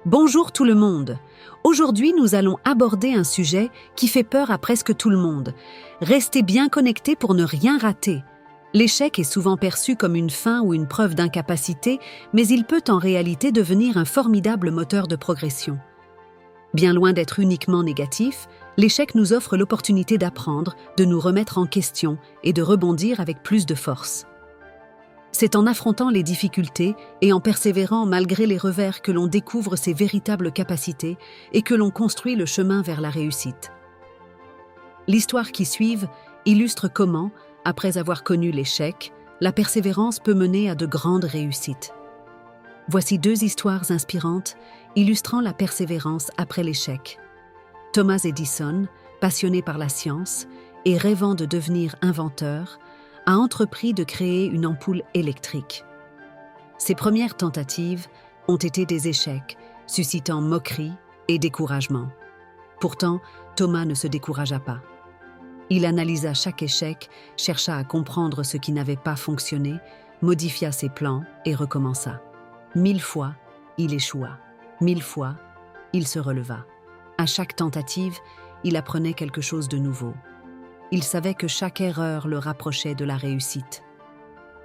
Bonjour tout le monde. Aujourd'hui, nous allons aborder un sujet qui fait peur à presque tout le monde. Restez bien connectés pour ne rien rater. L'échec est souvent perçu comme une fin ou une preuve d'incapacité, mais il peut en réalité devenir un formidable moteur de progression. Bien loin d'être uniquement négatif, l'échec nous offre l'opportunité d'apprendre, de nous remettre en question et de rebondir avec plus de force. C'est en affrontant les difficultés et en persévérant malgré les revers que l'on découvre ses véritables capacités et que l'on construit le chemin vers la réussite. L'histoire qui suit illustre comment, après avoir connu l'échec, la persévérance peut mener à de grandes réussites. Voici deux histoires inspirantes illustrant la persévérance après l'échec. Thomas Edison, passionné par la science et rêvant de devenir inventeur, a entrepris de créer une ampoule électrique. Ses premières tentatives ont été des échecs, suscitant moquerie et découragement. Pourtant, Thomas ne se découragea pas. Il analysa chaque échec, chercha à comprendre ce qui n'avait pas fonctionné, modifia ses plans et recommença. 1000 fois, il échoua. 1000 fois, il se releva. À chaque tentative, il apprenait quelque chose de nouveau. Il savait que chaque erreur le rapprochait de la réussite.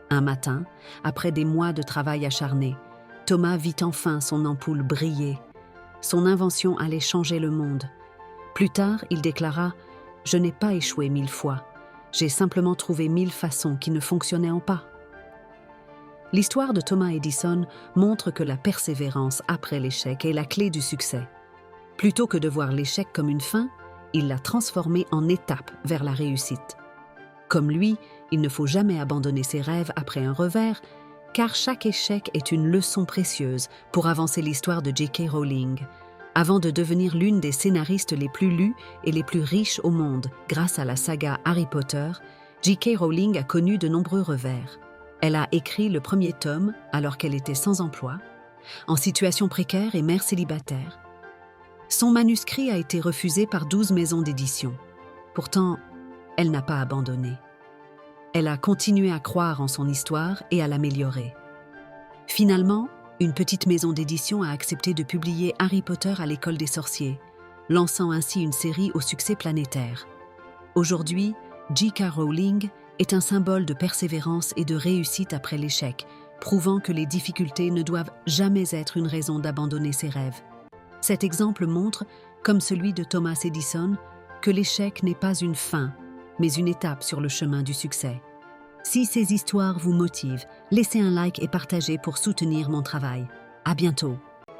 Un matin, après des mois de travail acharné, Thomas vit enfin son ampoule briller. Son invention allait changer le monde. Plus tard, il déclara « Je n'ai pas échoué 1000 fois. J'ai simplement trouvé 1000 façons qui ne fonctionnaient pas. » L'histoire de Thomas Edison montre que la persévérance après l'échec est la clé du succès. Plutôt que de voir l'échec comme une fin, il l'a transformé en étape vers la réussite. Comme lui, il ne faut jamais abandonner ses rêves après un revers, car chaque échec est une leçon précieuse pour avancer l'histoire de J.K. Rowling. Avant de devenir l'une des scénaristes les plus lus et les plus riches au monde grâce à la saga Harry Potter, J.K. Rowling a connu de nombreux revers. Elle a écrit le premier tome alors qu'elle était sans emploi, en situation précaire et mère célibataire. Son manuscrit a été refusé par 12 maisons d'édition. Pourtant, elle n'a pas abandonné. Elle a continué à croire en son histoire et à l'améliorer. Finalement, une petite maison d'édition a accepté de publier Harry Potter à l'école des sorciers, lançant ainsi une série au succès planétaire. Aujourd'hui, J.K. Rowling est un symbole de persévérance et de réussite après l'échec, prouvant que les difficultés ne doivent jamais être une raison d'abandonner ses rêves. Cet exemple montre, comme celui de Thomas Edison, que l'échec n'est pas une fin, mais une étape sur le chemin du succès. Si ces histoires vous motivent, laissez un like et partagez pour soutenir mon travail. À bientôt.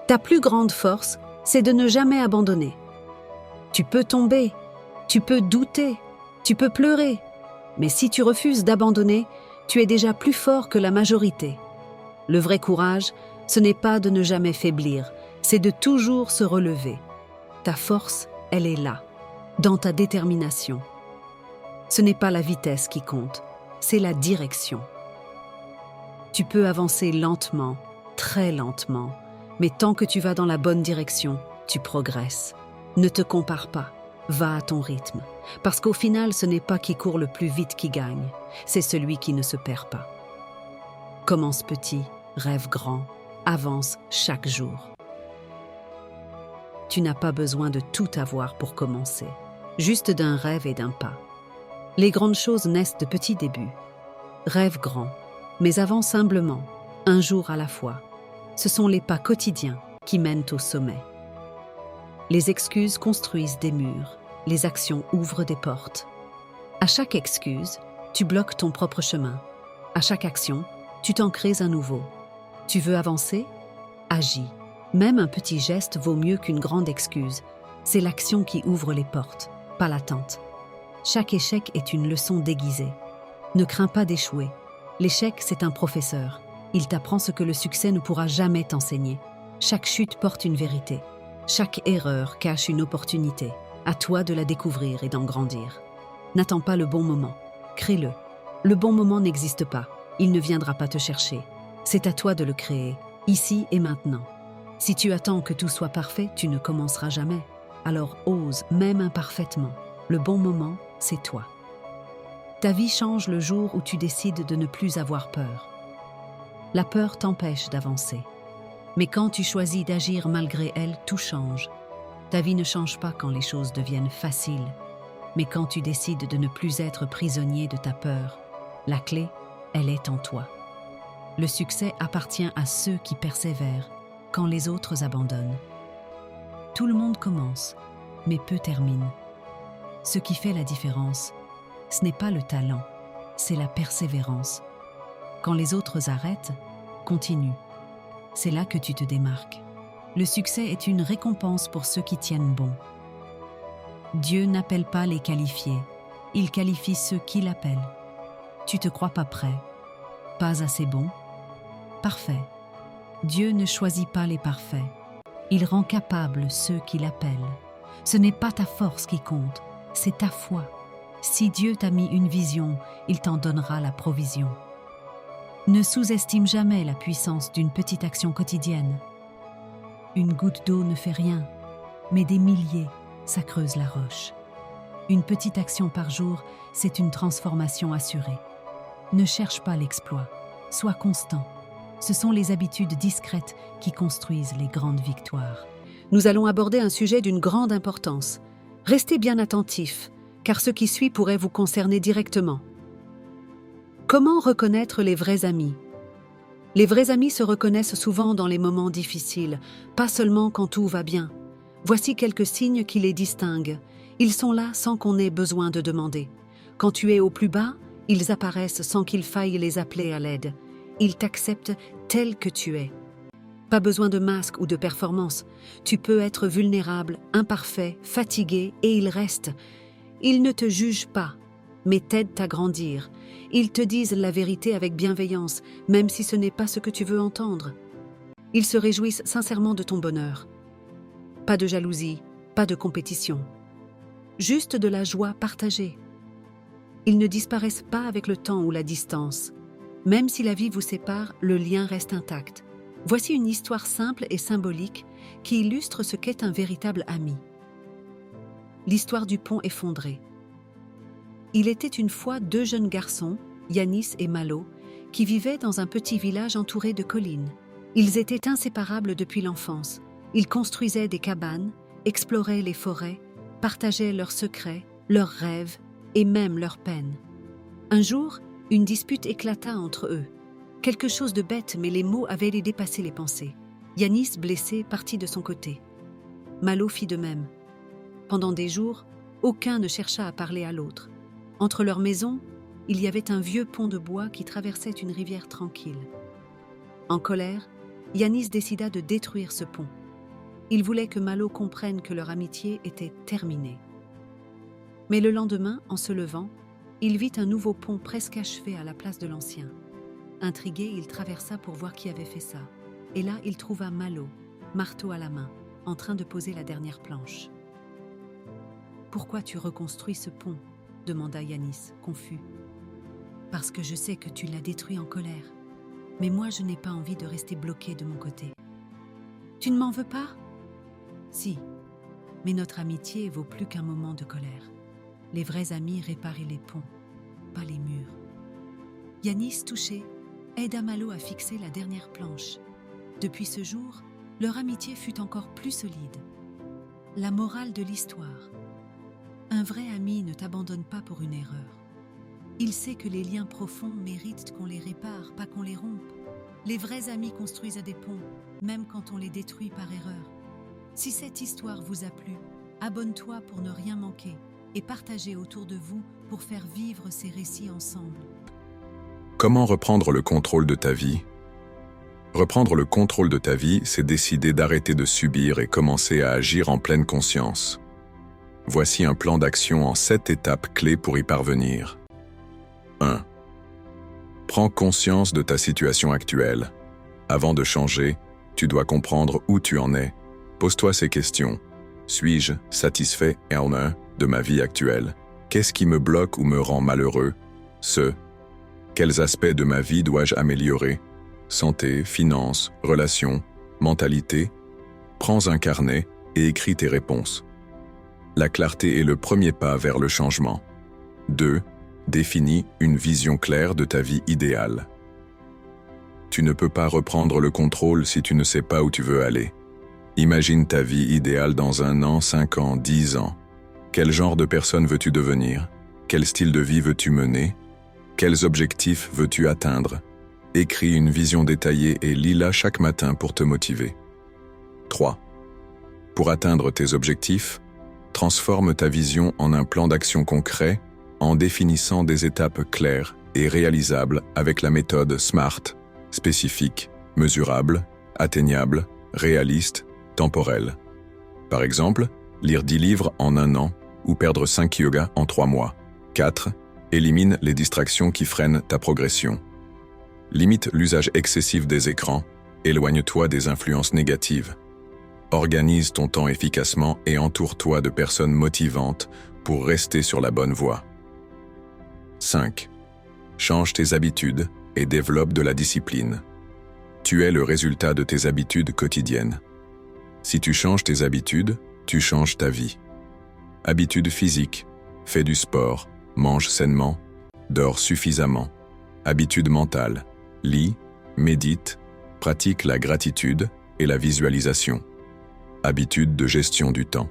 Ta plus grande force, c'est de ne jamais abandonner. Tu peux tomber, tu peux douter, tu peux pleurer, mais si tu refuses d'abandonner, tu es déjà plus fort que la majorité. Le vrai courage, ce n'est pas de ne jamais faiblir, c'est de toujours se relever. Ta force, elle est là, dans ta détermination. Ce n'est pas la vitesse qui compte, c'est la direction. Tu peux avancer lentement, très lentement, mais tant que tu vas dans la bonne direction, tu progresses. Ne te compare pas, va à ton rythme, parce qu'au final, ce n'est pas qui court le plus vite qui gagne, c'est celui qui ne se perd pas. Commence petit, rêve grand, avance chaque jour. Tu n'as pas besoin de tout avoir pour commencer, juste d'un rêve et d'un pas. Les grandes choses naissent de petits débuts. Rêve grand, mais avance humblement, un jour à la fois. Ce sont les pas quotidiens qui mènent au sommet. Les excuses construisent des murs, les actions ouvrent des portes. À chaque excuse, tu bloques ton propre chemin. À chaque action, tu t'en crées un nouveau. Tu veux avancer? Agis. Même un petit geste vaut mieux qu'une grande excuse. C'est l'action qui ouvre les portes, pas l'attente. Chaque échec est une leçon déguisée. Ne crains pas d'échouer. L'échec, c'est un professeur. Il t'apprend ce que le succès ne pourra jamais t'enseigner. Chaque chute porte une vérité. Chaque erreur cache une opportunité. À toi de la découvrir et d'en grandir. N'attends pas le bon moment. Crée-le. Le bon moment n'existe pas. Il ne viendra pas te chercher. C'est à toi de le créer, ici et maintenant. Si tu attends que tout soit parfait, tu ne commenceras jamais. Alors ose, même imparfaitement. Le bon moment, c'est toi. Ta vie change le jour où tu décides de ne plus avoir peur. La peur t'empêche d'avancer. Mais quand tu choisis d'agir malgré elle, tout change. Ta vie ne change pas quand les choses deviennent faciles, mais quand tu décides de ne plus être prisonnier de ta peur. La clé, elle est en toi. Le succès appartient à ceux qui persévèrent quand les autres abandonnent. Tout le monde commence, mais peu termine. Ce qui fait la différence, ce n'est pas le talent, c'est la persévérance. Quand les autres arrêtent, continue. C'est là que tu te démarques. Le succès est une récompense pour ceux qui tiennent bon. Dieu n'appelle pas les qualifiés, il qualifie ceux qui l'appellent. Tu te crois pas prêt, pas assez bon? Parfait. Dieu ne choisit pas les parfaits, il rend capables ceux qui l'appellent. Ce n'est pas ta force qui compte, c'est ta foi. Si Dieu t'a mis une vision, il t'en donnera la provision. Ne sous-estime jamais la puissance d'une petite action quotidienne. Une goutte d'eau ne fait rien, mais des milliers, ça creuse la roche. Une petite action par jour, c'est une transformation assurée. Ne cherche pas l'exploit, sois constant. Ce sont les habitudes discrètes qui construisent les grandes victoires. Nous allons aborder un sujet d'une grande importance. Restez bien attentifs, car ce qui suit pourrait vous concerner directement. Comment reconnaître les vrais amis? Les vrais amis se reconnaissent souvent dans les moments difficiles, pas seulement quand tout va bien. Voici quelques signes qui les distinguent. Ils sont là sans qu'on ait besoin de demander. Quand tu es au plus bas, ils apparaissent sans qu'il faille les appeler à l'aide. Ils t'acceptent tel que tu es. Pas besoin de masque ou de performance. Tu peux être vulnérable, imparfait, fatigué et ils restent. Ils ne te jugent pas, mais t'aident à grandir. Ils te disent la vérité avec bienveillance, même si ce n'est pas ce que tu veux entendre. Ils se réjouissent sincèrement de ton bonheur. Pas de jalousie, pas de compétition. Juste de la joie partagée. Ils ne disparaissent pas avec le temps ou la distance. Même si la vie vous sépare, le lien reste intact. Voici une histoire simple et symbolique qui illustre ce qu'est un véritable ami. L'histoire du pont effondré. Il était une fois deux jeunes garçons, Yanis et Malo, qui vivaient dans un petit village entouré de collines. Ils étaient inséparables depuis l'enfance. Ils construisaient des cabanes, exploraient les forêts, partageaient leurs secrets, leurs rêves et même leurs peines. Un jour, une dispute éclata entre eux. Quelque chose de bête, mais les mots avaient dépassé les pensées. Yanis, blessé, partit de son côté. Malo fit de même. Pendant des jours, aucun ne chercha à parler à l'autre. Entre leurs maisons, il y avait un vieux pont de bois qui traversait une rivière tranquille. En colère, Yanis décida de détruire ce pont. Il voulait que Malo comprenne que leur amitié était terminée. Mais le lendemain, en se levant, il vit un nouveau pont presque achevé à la place de l'ancien. Intrigué, il traversa pour voir qui avait fait ça. Et là, il trouva Malo, marteau à la main, en train de poser la dernière planche. « Pourquoi tu reconstruis ce pont ?» demanda Yanis, confus. « Parce que je sais que tu l'as détruit en colère. Mais moi, je n'ai pas envie de rester bloqué de mon côté. »« Tu ne m'en veux pas ?»« Si, mais notre amitié vaut plus qu'un moment de colère. Les vrais amis réparent les ponts, pas les murs. » Yanis, touché, aida Malo à fixer la dernière planche. Depuis ce jour, leur amitié fut encore plus solide. La morale de l'histoire. Un vrai ami ne t'abandonne pas pour une erreur. Il sait que les liens profonds méritent qu'on les répare, pas qu'on les rompe. Les vrais amis construisent des ponts, même quand on les détruit par erreur. Si cette histoire vous a plu, abonne-toi pour ne rien manquer et partagez autour de vous pour faire vivre ces récits ensemble. Comment reprendre le contrôle de ta vie? Reprendre le contrôle de ta vie, c'est décider d'arrêter de subir et commencer à agir en pleine conscience. Voici un plan d'action en 7 étapes clés pour y parvenir. 1. Prends conscience de ta situation actuelle. Avant de changer, tu dois comprendre où tu en es. Pose-toi ces questions. Suis-je satisfait et en un de ma vie actuelle? Qu'est-ce qui me bloque ou me rend malheureux? Quels aspects de ma vie dois-je améliorer? Santé, finances, relations, mentalité? Prends un carnet et écris tes réponses. La clarté est le premier pas vers le changement. 2. Définis une vision claire de ta vie idéale. Tu ne peux pas reprendre le contrôle si tu ne sais pas où tu veux aller. Imagine ta vie idéale dans 1 an, 5 ans, 10 ans. Quel genre de personne veux-tu devenir? Quel style de vie veux-tu mener? Quels objectifs veux-tu atteindre? Écris une vision détaillée et lis-la chaque matin pour te motiver. 3. Pour atteindre tes objectifs, transforme ta vision en un plan d'action concret en définissant des étapes claires et réalisables avec la méthode SMART, spécifique, mesurable, atteignable, réaliste, temporelle. Par exemple, lire 10 livres en 1 an ou perdre 5 kg en 3 mois. 4. Élimine les distractions qui freinent ta progression. Limite l'usage excessif des écrans, éloigne-toi des influences négatives. Organise ton temps efficacement et entoure-toi de personnes motivantes pour rester sur la bonne voie. 5. Change tes habitudes et développe de la discipline. Tu es le résultat de tes habitudes quotidiennes. Si tu changes tes habitudes, tu changes ta vie. Habitudes physiques, fais du sport, mange sainement, dors suffisamment. Habitudes mentales, lis, médite, pratique la gratitude et la visualisation. Habitudes de gestion du temps.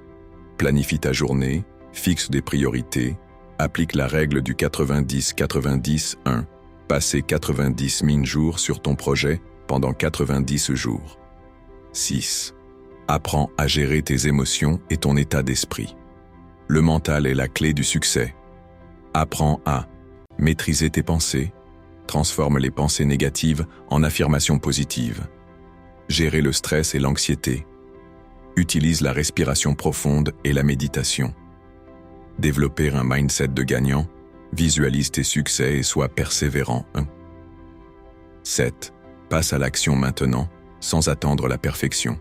Planifie ta journée, fixe des priorités, applique la règle du 90-90-1. Passer 90 000 jours sur ton projet pendant 90 jours. 6. Apprends à gérer tes émotions et ton état d'esprit. Le mental est la clé du succès. Apprends à maîtriser tes pensées, transforme les pensées négatives en affirmations positives. Gérer le stress et l'anxiété. Utilise la respiration profonde et la méditation. Développer un mindset de gagnant, visualise tes succès et sois persévérant. 7. Passe à l'action maintenant, sans attendre la perfection.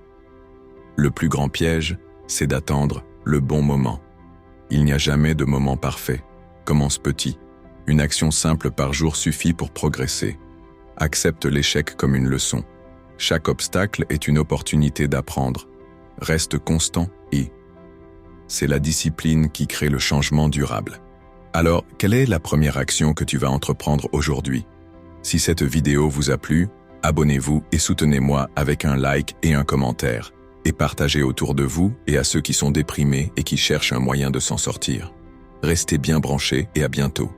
Le plus grand piège, c'est d'attendre le bon moment. Il n'y a jamais de moment parfait. Commence petit. Une action simple par jour suffit pour progresser. Accepte l'échec comme une leçon. Chaque obstacle est une opportunité d'apprendre. Reste constant et c'est la discipline qui crée le changement durable. Alors, quelle est la première action que tu vas entreprendre aujourd'hui? Si cette vidéo vous a plu, abonnez-vous et soutenez-moi avec un like et un commentaire. Et partagez autour de vous et à ceux qui sont déprimés et qui cherchent un moyen de s'en sortir. Restez bien branchés et à bientôt.